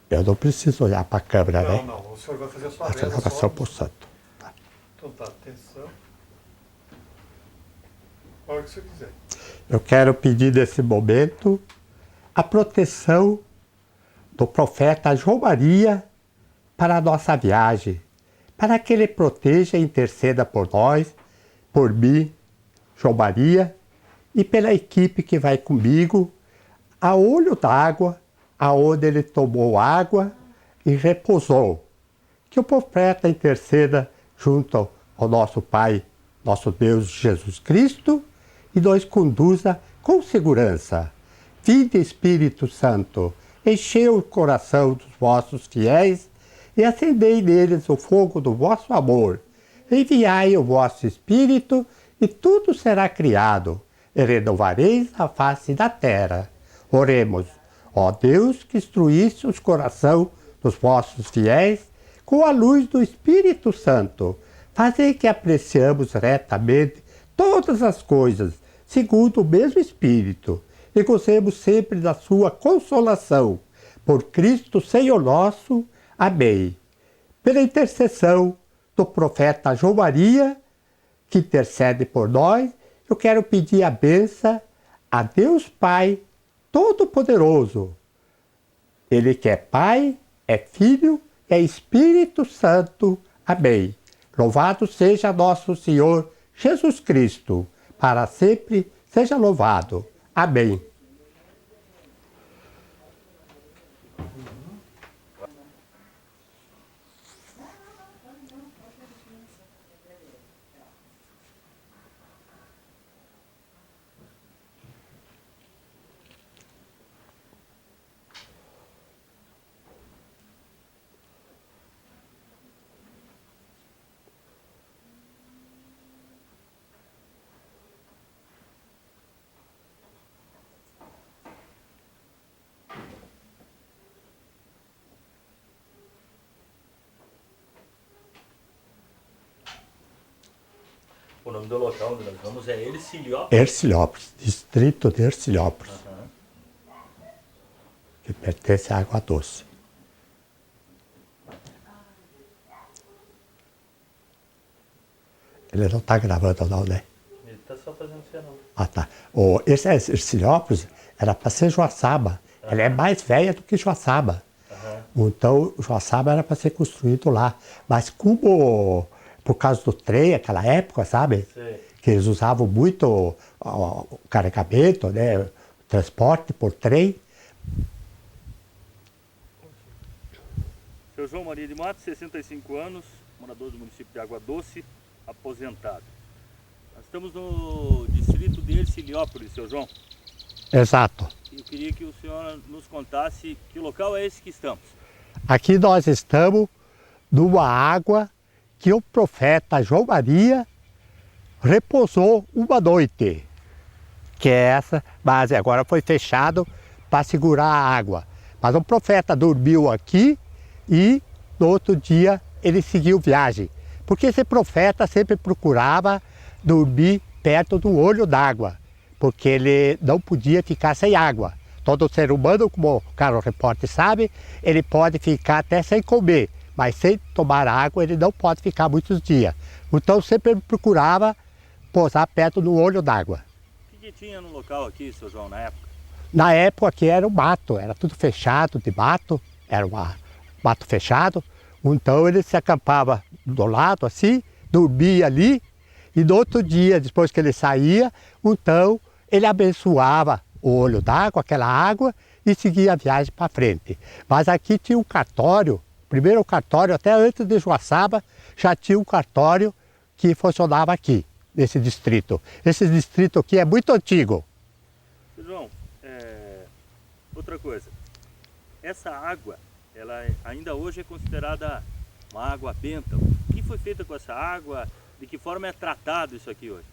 Eu não preciso olhar para a câmera, Não, né? não. O senhor vai fazer a sua Fazer reza oração só. para o santo. Tá. Então tá, atenção. A hora que você quiser. Eu quero pedir nesse momento a proteção do profeta João Maria para a nossa viagem, para que ele proteja e interceda por nós, por mim, João Maria, e pela equipe que vai comigo, a olho d'água, aonde ele tomou água e repousou. Que o profeta interceda junto ao nosso Pai, nosso Deus Jesus Cristo, e nos conduza com segurança. Vinde, Espírito Santo, enchei o coração dos vossos fiéis e acendei neles o fogo do vosso amor. Enviai o vosso Espírito e tudo será criado, e renovareis a face da terra. Oremos, ó Deus, que instruísse os corações dos vossos fiéis com a luz do Espírito Santo. Fazei que apreciamos retamente todas as coisas, segundo o mesmo Espírito, e gozemos sempre da sua consolação. Por Cristo Senhor nosso. Amém. Pela intercessão do profeta João Maria, que intercede por nós, eu quero pedir a bênção a Deus Pai Todo-Poderoso. Ele que é Pai, é Filho, é Espírito Santo. Amém. Louvado seja nosso Senhor Jesus Cristo, para sempre seja louvado. Amém. O nome do local onde nós vamos é Ercilópolis. Ercilópolis, distrito de Ercilópolis, que pertence à Água Doce. Ele não está gravando não, né? Ele está só fazendo sinal. Ah, tá. Esse Ercilópolis era para ser Joaçaba. Ela é mais velha do que Joaçaba. Então, Joaçaba era para ser construído lá. Mas como, por causa do trem, aquela época, sabe? Sim. Que eles usavam muito o carregamento, né? O transporte por trem. Seu João Maria de Matos, 65 anos, morador do município de Água Doce, aposentado. Nós estamos no distrito de Ercilópolis, seu João. Exato. Eu queria que o senhor nos contasse que local é esse que estamos. Aqui nós estamos numa água que o profeta João Maria repousou uma noite. Que é essa, mas agora foi fechado para segurar a água. Mas o profeta dormiu aqui e no outro dia ele seguiu viagem. Porque esse profeta sempre procurava dormir perto do olho d'água, porque ele não podia ficar sem água. Todo ser humano, como o Carlos Repórter sabe, ele pode ficar até sem comer, mas sem tomar água ele não pode ficar muitos dias. Então sempre procurava pousar perto do olho d'água. O que tinha no local aqui, seu João, na época? Na época aqui era o mato, era tudo fechado de mato, era mato fechado. Então ele se acampava do lado assim, dormia ali, e no outro dia, depois que ele saía, então ele abençoava o olho d'água, aquela água, e seguia a viagem para frente. Mas aqui tinha um cartório, primeiro o cartório, até antes de Joaçaba, já tinha um cartório que funcionava aqui, nesse distrito. Esse distrito aqui é muito antigo. Seu João, outra coisa, essa água, ela ainda hoje é considerada uma água benta. O que foi feito com essa água? De que forma é tratado isso aqui hoje?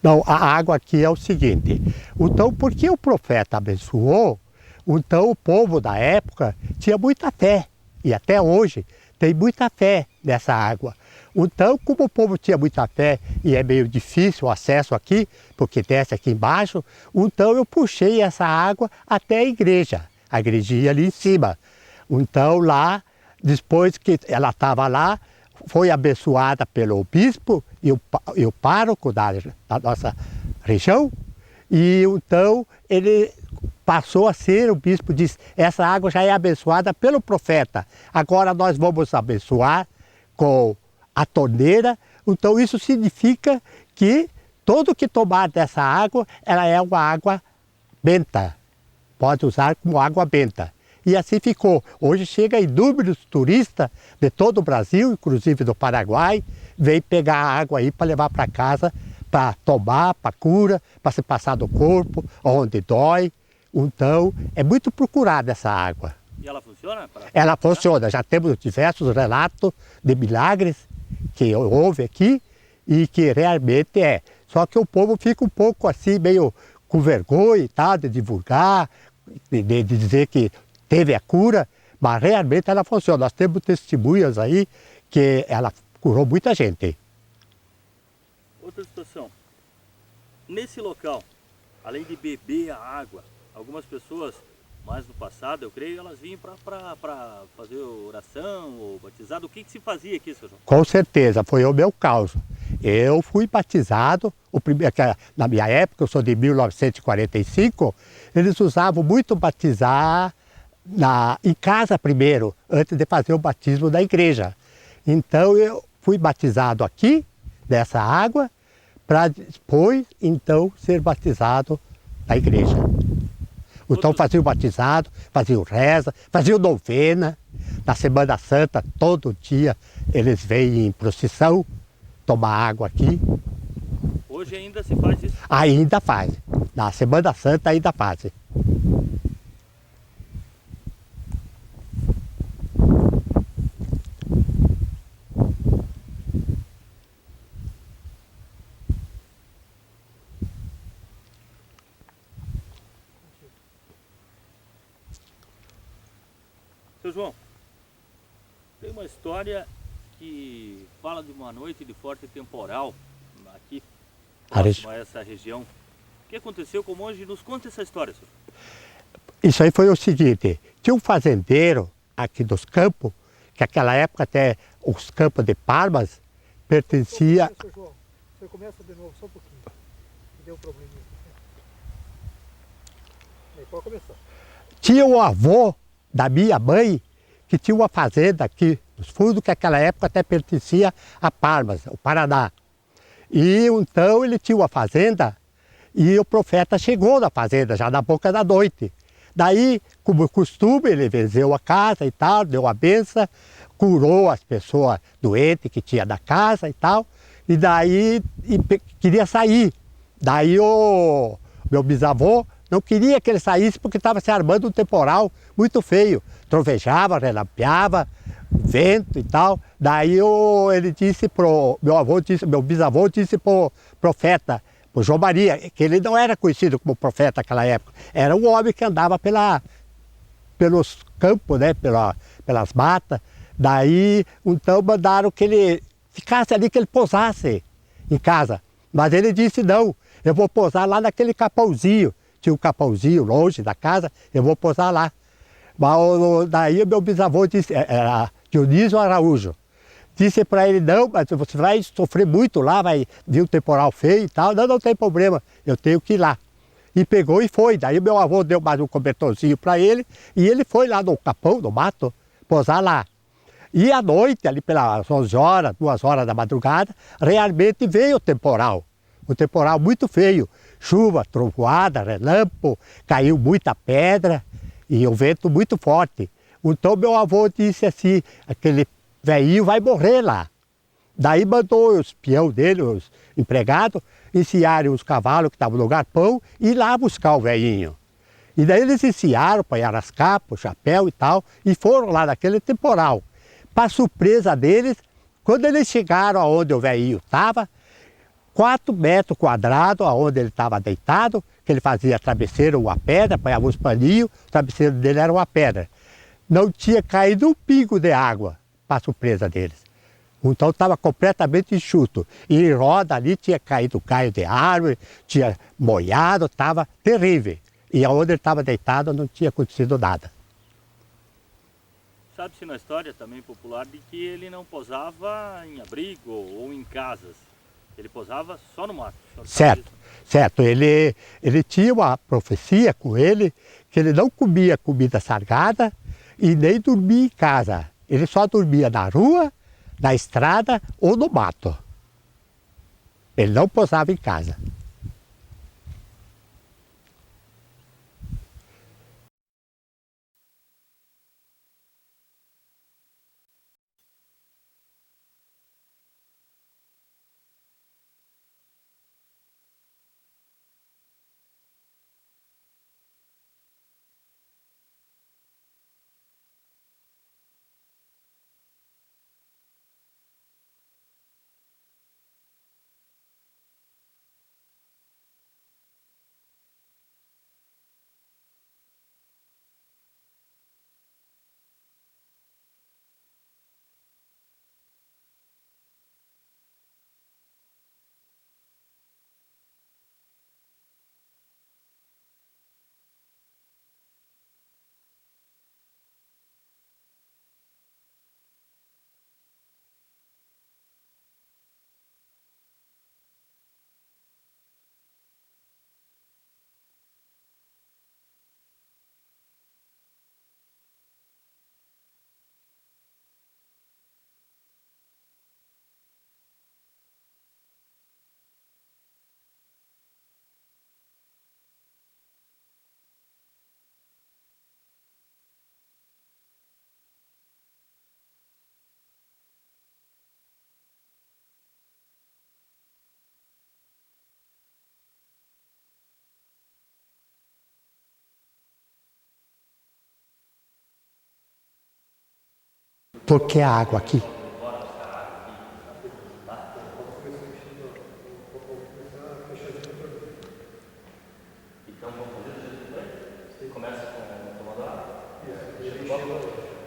Não, a água aqui é o seguinte, então porque o profeta abençoou, então o povo da época tinha muita fé, e até hoje tem muita fé nessa água. Então, como o povo tinha muita fé e é meio difícil o acesso aqui, porque desce aqui embaixo, então eu puxei essa água até a igrejinha ali em cima. Então lá, depois que ela estava lá, foi abençoada pelo bispo e o pároco da nossa região, e então ele passou a ser, o bispo disse, essa água já é abençoada pelo profeta, agora nós vamos abençoar com a torneira. Então isso significa que todo que tomar dessa água, ela é uma água benta, pode usar como água benta. E assim ficou. Hoje chega inúmeros turistas de todo o Brasil, inclusive do Paraguai, vem pegar a água aí para levar para casa, para tomar, para cura, para se passar no corpo, onde dói. Então, é muito procurada essa água. E ela funciona? Ela funciona. Já temos diversos relatos de milagres que houve aqui e que realmente é. Só que o povo fica um pouco assim, meio com vergonha e tal, de divulgar, de dizer que teve a cura, mas realmente ela funciona. Nós temos testemunhas aí que ela curou muita gente. Outra situação. Nesse local, além de beber a água, algumas pessoas, mais no passado, eu creio, elas vinham para fazer oração ou batizado. O que se fazia aqui, Sr. João? Com certeza, foi o meu caso. Eu fui batizado, na minha época, eu sou de 1945, eles usavam muito batizar em casa primeiro, antes de fazer o batismo da igreja. Então eu fui batizado aqui, dessa água, para depois, então, ser batizado na igreja. Então fazia o batizado, fazia o reza, fazia o novena. Na Semana Santa, todo dia, eles vêm em procissão, tomar água aqui. Hoje ainda se faz isso? Ainda faz. Na Semana Santa ainda faz. Seu João, tem uma história que fala de uma noite de forte temporal aqui, próximo a essa região. O que aconteceu com o monge? Nos conta essa história, senhor. Isso aí foi o seguinte, tinha um fazendeiro aqui dos campos, que naquela época até os campos de Palmas pertencia... Seu João, você começa de novo, só um pouquinho. Deu um probleminha. Aí, pode começar. Tinha um avô da minha mãe, que tinha uma fazenda aqui nos fundos, que naquela época até pertencia a Palmas, o Paraná. E então ele tinha uma fazenda e o profeta chegou na fazenda, já na boca da noite. Daí, como costume, ele benzeu a casa e tal, deu a benção, curou as pessoas doentes que tinha na casa e tal, e daí queria sair. Daí o meu bisavô não queria que ele saísse porque estava se armando um temporal muito feio. Trovejava, relampeava, vento e tal. Daí ele disse meu bisavô disse pro profeta, pro João Maria, que ele não era conhecido como profeta naquela época. Era um homem que andava pelos campos, né, pelas matas. Daí, então, mandaram que ele ficasse ali, que ele pousasse em casa. Mas ele disse, não, eu vou pousar lá naquele capãozinho. Tinha um capãozinho longe da casa, eu vou pousar lá. Mas daí o meu bisavô disse, era Dionísio Araújo, disse para ele, não, mas você vai sofrer muito lá, vai vir um temporal feio e tal. Não, não tem problema, eu tenho que ir lá. E pegou e foi. Daí meu avô deu mais um cobertorzinho para ele e ele foi lá no capão, no mato, pousar lá. E à noite, ali pelas 11 horas, 2 horas da madrugada, realmente veio o temporal. Um temporal muito feio. Chuva, trovoada, relâmpago, caiu muita pedra e o vento muito forte. Então meu avô disse assim, aquele velhinho vai morrer lá. Daí mandou os peão dele, os empregados, ensiarem os cavalos que estavam no galpão e ir lá buscar o velhinho. E daí eles ensiaram, apanharam as capas, o chapéu e tal, e foram lá naquele temporal. Para surpresa deles, quando eles chegaram aonde o velhinho estava, 4 metros quadrados, onde ele estava deitado, que ele fazia travesseiro, uma pedra, apanhava uns paninhos, o travesseiro dele era uma pedra. Não tinha caído um pingo de água, para surpresa deles. Então estava completamente enxuto. E em roda ali tinha caído caio de árvore, tinha molhado, estava terrível. E aonde ele estava deitado não tinha acontecido nada. sabe-se na história também popular de que ele não posava em abrigo ou em casas. Ele posava só no mato. O senhor sabe Certo, disso? certo. Ele tinha uma profecia com ele que ele não comia comida salgada e nem dormia em casa. Ele só dormia na rua, na estrada ou no mato. Ele não posava em casa. Porque a água aqui. Então vamos fazer isso. Começa com o tomador.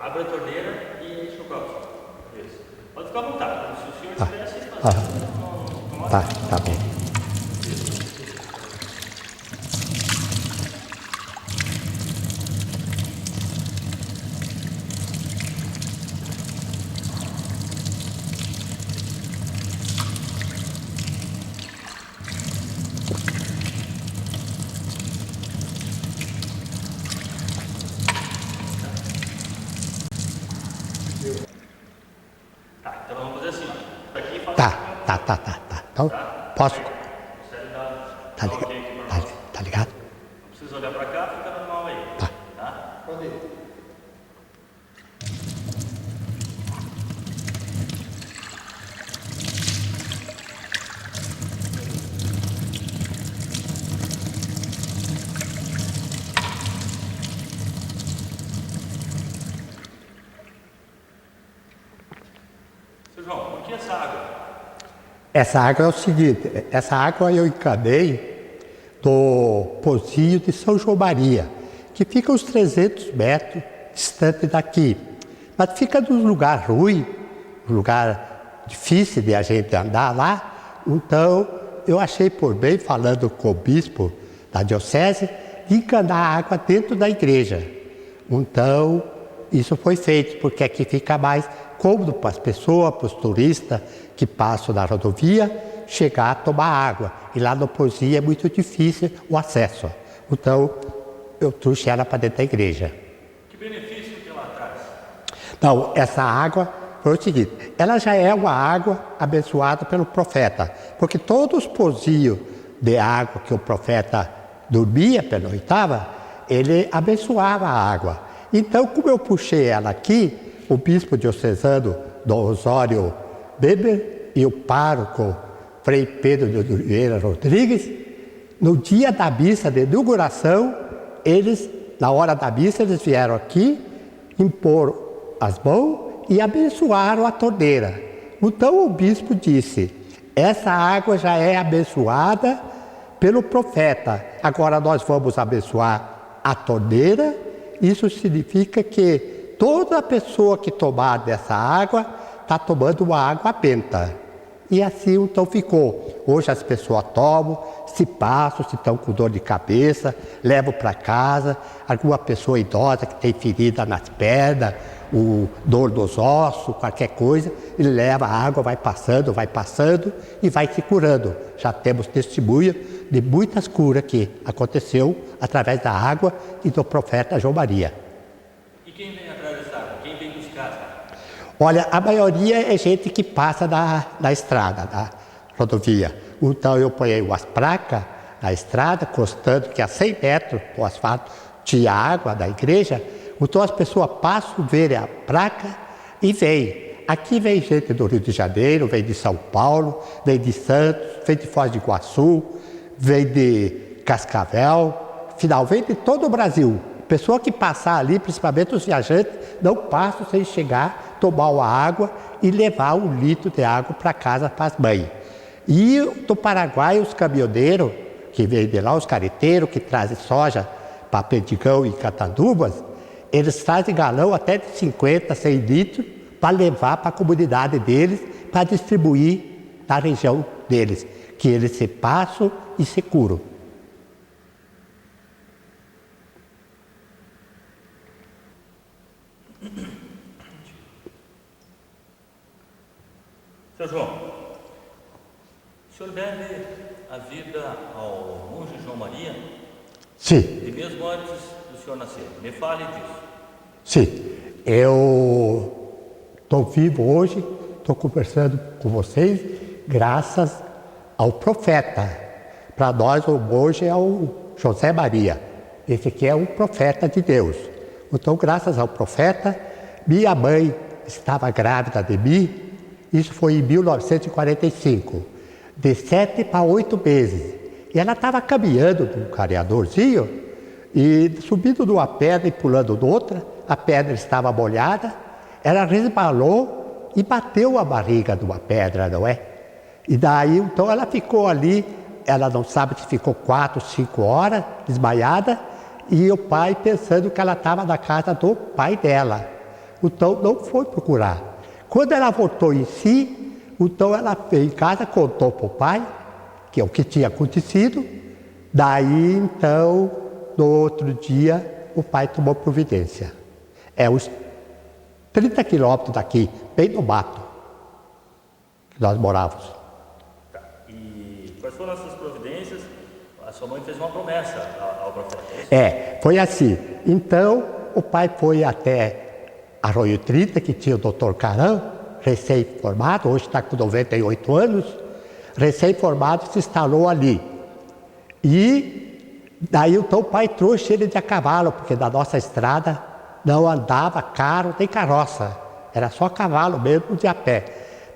Abre a torneira e enche o copo. Isso. Pode ficar à vontade. Se o senhor estivesse fazendo. Tá bom. Tá, então vamos fazer assim. Daqui faz. Tá. Então, posso. Tá ligado? Não precisa olhar pra cá, fica normal aí. Tá? Pode ir. Seu João, por que essa água? Essa água é o seguinte, essa água eu encanei do Pozinho de São João Maria, que fica uns 300 metros distante daqui. Mas fica num lugar ruim, um lugar difícil de a gente andar lá. Então eu achei por bem, falando com o bispo da diocese, de encanar a água dentro da igreja. Então isso foi feito, porque aqui fica mais cômodo para as pessoas, para os turistas que passam na rodovia, chegar a tomar água. E lá no Pozinho é muito difícil o acesso. Então, eu trouxe ela para dentro da igreja. Que benefício que ela traz? Não, essa água foi o seguinte, ela já é uma água abençoada pelo profeta, porque todos os pozinhos de água que o profeta dormia, pernoitava, ele abençoava a água. Então, como eu puxei ela aqui, o bispo diocesano Dom Osório Weber e o pároco Frei Pedro de Oliveira Rodrigues, no dia da missa de inauguração, eles, na hora da missa, eles vieram aqui impor as mãos e abençoaram a torneira. Então o bispo disse, essa água já é abençoada pelo profeta, agora nós vamos abençoar a torneira. Isso significa que toda pessoa que tomar dessa água está tomando uma água benta. E assim então ficou. Hoje as pessoas tomam, se passam, se estão com dor de cabeça, levam para casa. Alguma pessoa idosa que tem ferida nas pernas o dor dos ossos, qualquer coisa, ele leva a água, vai passando e vai se curando. Já temos testemunha de muitas curas que aconteceu através da água e do profeta João Maria. E quem vem atrás dessa água? Quem vem buscar? Olha, a maioria é gente que passa da estrada, da rodovia. Então eu ponho umas placas na estrada, constando que a 100 metros do asfalto tinha água da igreja. Então as pessoas passam, verem a placa e vêm. Aqui vem gente do Rio de Janeiro, vem de São Paulo, vem de Santos, vem de Foz do Iguaçu, vem de Cascavel, afinal, vem de todo o Brasil. Pessoa que passar ali, principalmente os viajantes, não passam sem chegar, tomar uma água e levar 1 litro de água para casa para as mães. E do Paraguai, os caminhoneiros, que vêm de lá, os carreteiros, que trazem soja para Perdigão e Catanduvas, eles trazem galão até de 50, 100 litros para levar para a comunidade deles, para distribuir na região deles, que eles se passam e se curam. Seu João, o senhor deve a vida ao monge João Maria? Sim. E mesmo antes do senhor nascer. Me fale disso. Sim. Eu estou vivo hoje, estou conversando com vocês, graças ao profeta. Para nós, o monge é o José Maria. Esse aqui é um profeta de Deus. Então, graças ao profeta, minha mãe estava grávida de mim. Isso foi em 1945, de 7 para 8 meses. E ela estava caminhando num careadorzinho e subindo de uma pedra e pulando de outra. A pedra estava molhada, ela resbalou e bateu a barriga de uma pedra, não é? E daí, então, ela ficou ali, ela não sabe se ficou 4, 5 horas, desmaiada, e o pai pensando que ela estava na casa do pai dela. Então, não foi procurar. Quando ela voltou em si, então ela veio em casa, contou para o pai, que é o que tinha acontecido. Daí, então, no outro dia, o pai tomou providência. É uns 30 quilômetros daqui, bem no mato, que nós morávamos. Tá. E quais foram as suas providências? A sua mãe fez uma promessa ao profeta. Foi assim. Então, o pai foi até Arroio 30, que tinha o doutor Carão, recém-formado, hoje está com 98 anos, recém-formado, se instalou ali. E daí então o pai trouxe ele de a cavalo, porque na nossa estrada não andava carro nem carroça, era só cavalo mesmo de a pé.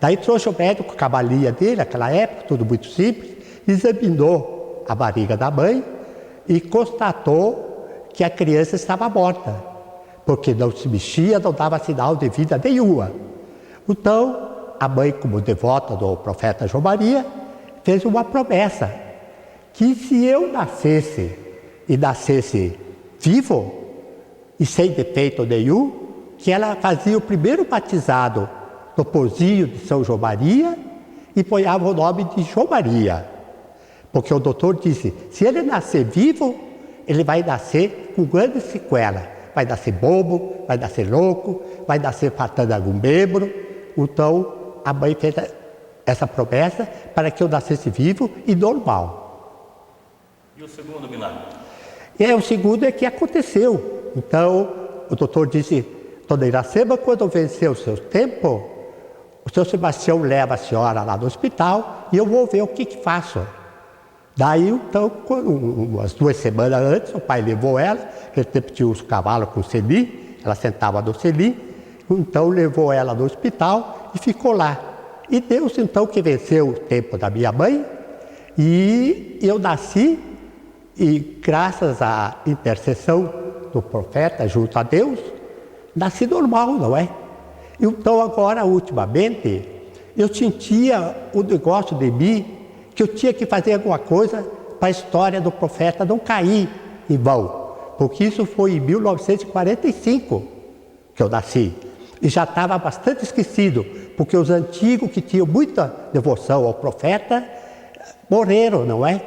Daí trouxe o médico com a cavalinha dele, naquela época, tudo muito simples, examinou a barriga da mãe e constatou que a criança estava morta, porque não se mexia, não dava sinal de vida nenhuma. Então, a mãe, como devota do profeta João Maria, fez uma promessa, que se eu nascesse vivo e sem defeito nenhum, que ela fazia o primeiro batizado no pozinho de São João Maria e ponhava o nome de João Maria. Porque o doutor disse, se ele nascer vivo, ele vai nascer com grande sequela. Vai nascer bobo, vai nascer louco, vai nascer faltando algum membro. Então, a mãe fez essa promessa para que eu nascesse vivo e normal. E o segundo milagre? O segundo é que aconteceu. Então, o doutor disse, Dona Iracema, quando venceu o seu tempo, o seu Sebastião leva a senhora lá no hospital e eu vou ver o que faço. Daí, então, umas 2 semanas antes, o pai levou ela, naquele tempo tinha os cavalos com o selim, ela sentava no selim, então levou ela no hospital e ficou lá. E Deus, então, que venceu o tempo da minha mãe, e eu nasci, e graças à intercessão do profeta junto a Deus, nasci normal, não é? Então, agora, ultimamente, eu sentia o negócio de mim, que eu tinha que fazer alguma coisa para a história do profeta não cair em vão. Porque isso foi em 1945 que eu nasci. E já estava bastante esquecido, porque os antigos que tinham muita devoção ao profeta, morreram, não é?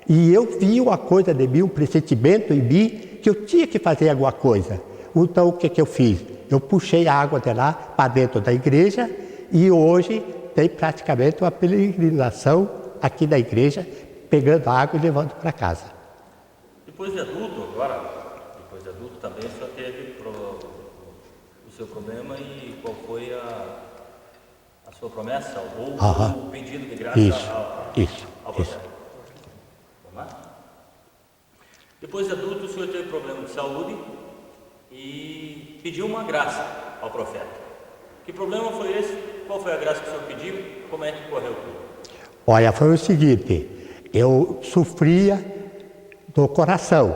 E eu vi uma coisa de mim, um pressentimento em mim, que eu tinha que fazer alguma coisa. Então, o que eu fiz? Eu puxei a água de lá para dentro da igreja e hoje tem praticamente uma peregrinação aqui da igreja, pegando água e levando para casa. Depois de adulto, depois de adulto também só teve o seu problema e qual foi a sua promessa ou o pedido de graça ao profeta? Vamos lá? Depois de adulto, o senhor teve problema de saúde e pediu uma graça ao profeta. Que problema foi esse? Qual foi a graça que o senhor pediu? Como é que correu tudo? Olha, foi o seguinte, eu sofria do coração.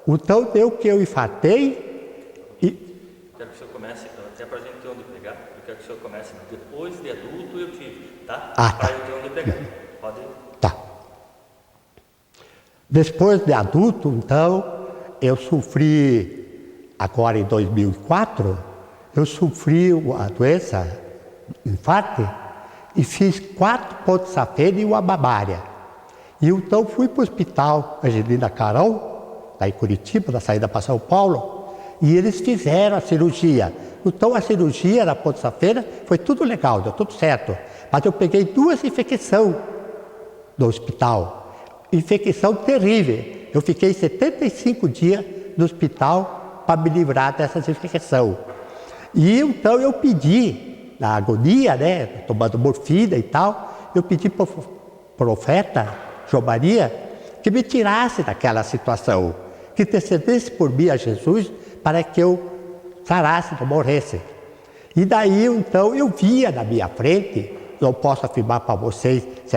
Então deu que eu infartei e... Quero que o senhor comece, até para a gente ter onde pegar, eu quero que o senhor comece depois de adulto eu tive, tá? Para eu ter onde pegar. Pode ir. Tá. Depois de adulto, então, eu sofri, agora em 2004, eu sofri a doença, infarto, e fiz 4 pontos safena e uma mamária. E então fui para o hospital Angelina Carol, lá em Curitiba, na saída para São Paulo, e eles fizeram a cirurgia. Então a cirurgia na ponto safena foi tudo legal, deu tudo certo. Mas eu peguei 2 infecções no hospital. Infecção terrível. Eu fiquei 75 dias no hospital para me livrar dessas infecções. E então eu pedi, na agonia, né, tomando morfina e tal, eu pedi para o profeta João Maria que me tirasse daquela situação, que intercedesse por mim a Jesus para que eu sarasse, não morresse. E daí então eu via na minha frente, não posso afirmar para vocês se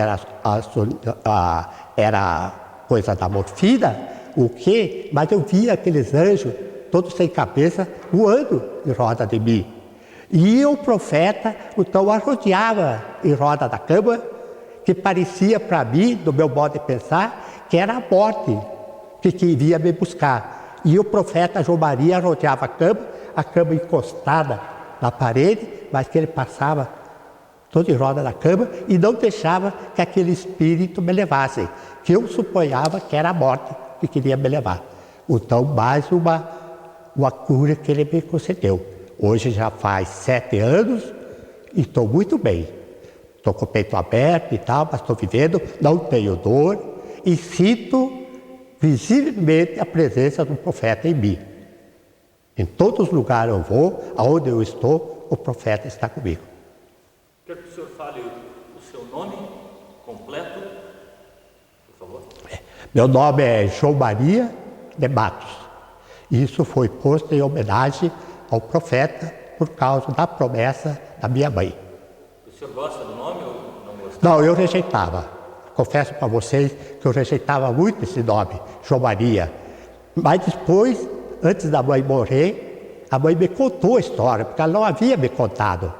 era coisa da morfina, o quê, mas eu via aqueles anjos, todos sem cabeça, voando em roda de mim. E o profeta, então, arrodeava em roda da cama, que parecia para mim, do meu modo de pensar, que era a morte que vinha me buscar. E o profeta João Maria arrodeava a cama encostada na parede, mas que ele passava todo em roda da cama e não deixava que aquele espírito me levasse, que eu suponhava que era a morte que queria me levar. Então, mais uma cura que ele me concedeu. Hoje já faz 7 anos e estou muito bem. Estou com o peito aberto e tal, mas estou vivendo, não tenho dor e sinto visivelmente a presença do profeta em mim. Em todos os lugares eu vou, aonde eu estou, o profeta está comigo. Quero que o senhor fale o seu nome completo, por favor. Meu nome é João Maria de Matos. Isso foi posto em homenagem ao profeta por causa da promessa da minha mãe. O senhor gosta do nome ou não gosta? Não, eu rejeitava. Confesso para vocês que eu rejeitava muito esse nome, João Maria. Mas depois, antes da mãe morrer, a mãe me contou a história, porque ela não havia me contado.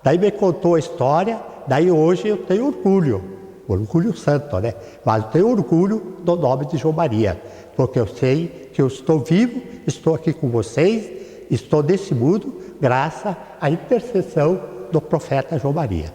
Daí me contou a história, daí hoje eu tenho orgulho santo, né? Mas eu tenho orgulho do nome de João Maria, porque eu sei que eu estou vivo, estou aqui com vocês, estou nesse mundo graças à intercessão do profeta João Maria.